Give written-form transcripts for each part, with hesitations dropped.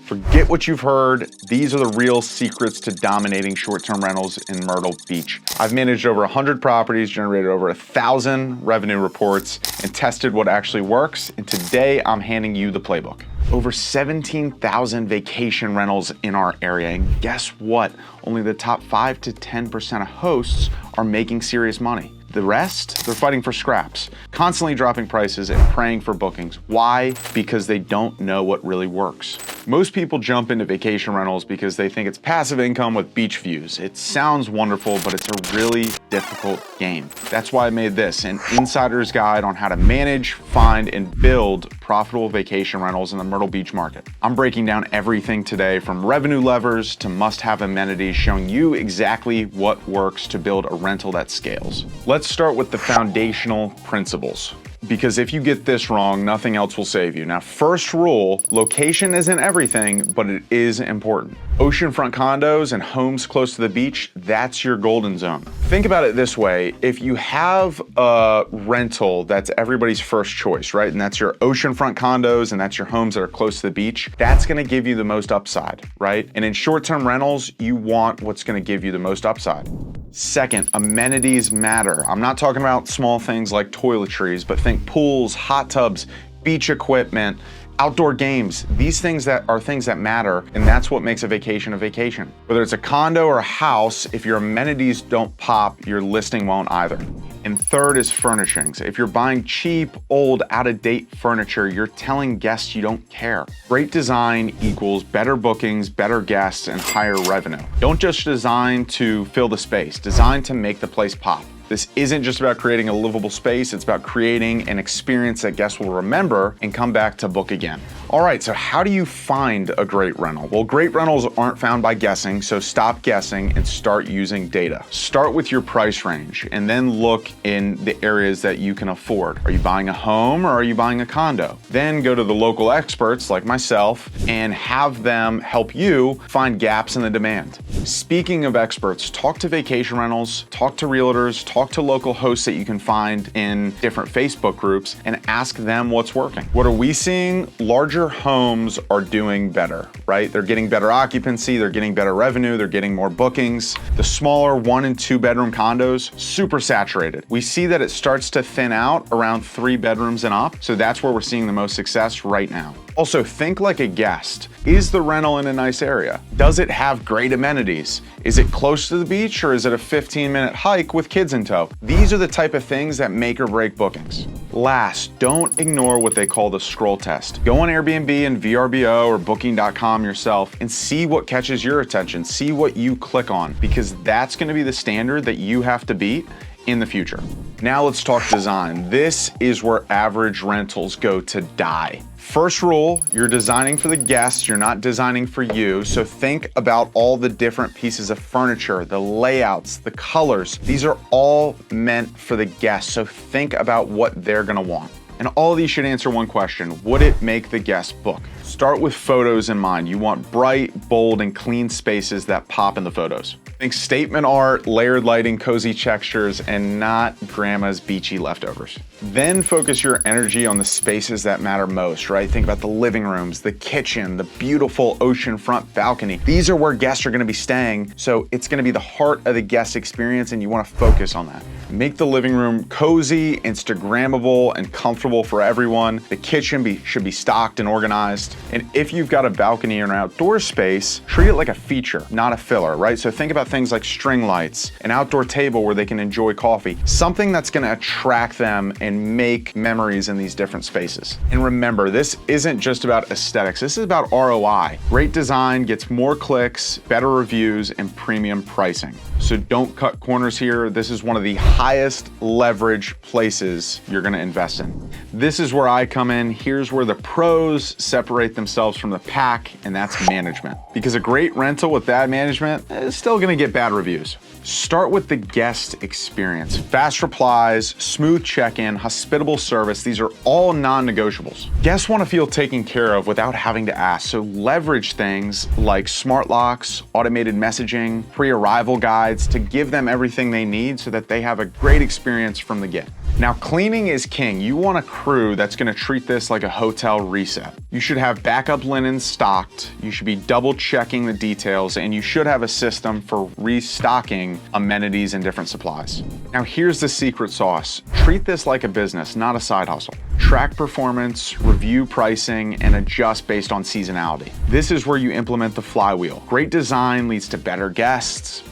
Forget what you've heard. These are the real secrets to dominating short-term rentals in Myrtle Beach. I've managed over 100 properties, generated over 1,000 revenue reports, and tested what actually works. And today I'm handing you the playbook. Over 17,000 vacation rentals in our area. And guess what? Only the top 5 to 10% of hosts are making serious money. The rest, they're fighting for scraps, constantly dropping prices and praying for bookings. Why? Because they don't know what really works. Most people jump into vacation rentals because they think it's passive income with beach views. It sounds wonderful, but it's a really difficult game. That's why I made this, an insider's guide on how to manage, find, and build profitable vacation rentals in the Myrtle Beach market. I'm breaking down everything today from revenue levers to must-have amenities, showing you exactly what works to build a rental that scales. Let's start with the foundational principles, because if you get this wrong, nothing else will save you. Now, first rule, location isn't everything, but it is important. Oceanfront condos and homes close to the beach, that's your golden zone. Think about it this way. If you have a rental that's everybody's first choice, right? And that's your oceanfront condos and that's your homes that are close to the beach, that's gonna give you the most upside, right? And in short-term rentals, you want what's gonna give you the most upside. Second, amenities matter. I'm not talking about small things like toiletries, but think pools, hot tubs, beach equipment, outdoor games. These things are things that matter, and that's what makes a vacation a vacation. Whether it's a condo or a house, if your amenities don't pop, your listing won't either. And third is furnishings. If you're buying cheap, old, out-of-date furniture, you're telling guests you don't care. Great design equals better bookings, better guests, and higher revenue. Don't just design to fill the space, design to make the place pop. This isn't just about creating a livable space, it's about creating an experience that guests will remember and come back to book again. All right, so how do you find a great rental? Well, great rentals aren't found by guessing, so stop guessing and start using data. Start with your price range and then look in the areas that you can afford. Are you buying a home or are you buying a condo? Then go to the local experts like myself and have them help you find gaps in the demand. Speaking of experts, talk to vacation rentals, talk to realtors, talk to local hosts that you can find in different Facebook groups and ask them what's working. What are we seeing? Larger homes are doing better, right? They're getting better occupancy, they're getting better revenue, they're getting more bookings. The smaller 1 and 2 bedroom condos, super saturated. We see that it starts to thin out around 3 bedrooms and up, so that's where we're seeing the most success right now. Also, think like a guest. Is the rental in a nice area? Does it have great amenities? Is it close to the beach or is it a 15-minute hike with kids in tow? These are the type of things that make or break bookings. Last, don't ignore what they call the scroll test. Go on Airbnb and VRBO or Booking.com yourself and see what catches your attention. See what you click on, because that's gonna be the standard that you have to beat in the future. Now let's talk design. This is where average rentals go to die. First rule, you're designing for the guests, you're not designing for you. So think about all the different pieces of furniture, the layouts, the colors. These are all meant for the guests. So think about what they're gonna want. And all of these should answer one question: would it make the guest book? Start with photos in mind. You want bright, bold, and clean spaces that pop in the photos. Think statement art, layered lighting, cozy textures, and not grandma's beachy leftovers. Then focus your energy on the spaces that matter most, right? Think about the living rooms, the kitchen, the beautiful oceanfront balcony. These are where guests are gonna be staying, so it's gonna be the heart of the guest experience, and you wanna focus on that. Make the living room cozy, Instagrammable, and comfortable for everyone. The kitchen should be stocked and organized. And if you've got a balcony or an outdoor space, treat it like a feature, not a filler, right? So think about things like string lights, an outdoor table where they can enjoy coffee, something that's gonna attract them and make memories in these different spaces. And remember, this isn't just about aesthetics, this is about ROI. Great design gets more clicks, better reviews, and premium pricing. So don't cut corners here. This is one of the highest leverage places you're gonna invest in. This is where I come in. Here's where the pros separate themselves from the pack, and that's management. Because a great rental with bad management is still gonna get bad reviews. Start with the guest experience. Fast replies, smooth check-in, hospitable service. These are all non-negotiables. Guests want to feel taken care of without having to ask, so leverage things like smart locks, automated messaging, pre-arrival guides to give them everything they need so that they have a great experience from the get. Now, cleaning is king. You want a crew that's gonna treat this like a hotel reset. You should have backup linens stocked, you should be double checking the details, and you should have a system for restocking amenities and different supplies. Now, here's the secret sauce. Treat this like a business, not a side hustle. Track performance, review pricing, and adjust based on seasonality. This is where you implement the flywheel. Great design leads to better guests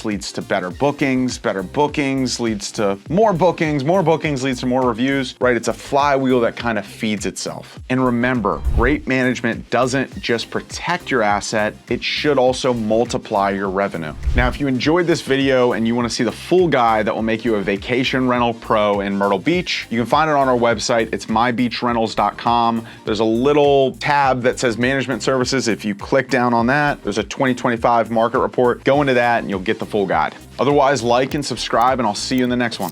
leads to better bookings leads to more bookings leads to more reviews, right? It's a flywheel that kind of feeds itself. And remember, great management doesn't just protect your asset, it should also multiply your revenue. Now, if you enjoyed this video and you want to see the full guide that will make you a vacation rental pro in Myrtle Beach, you can find it on our website. It's mybeachrentals.com. There's a little tab that says management services. If you click down on that, there's a 2025 market report. Go into that and you'll get the full guide. Otherwise, like and subscribe, and I'll see you in the next one.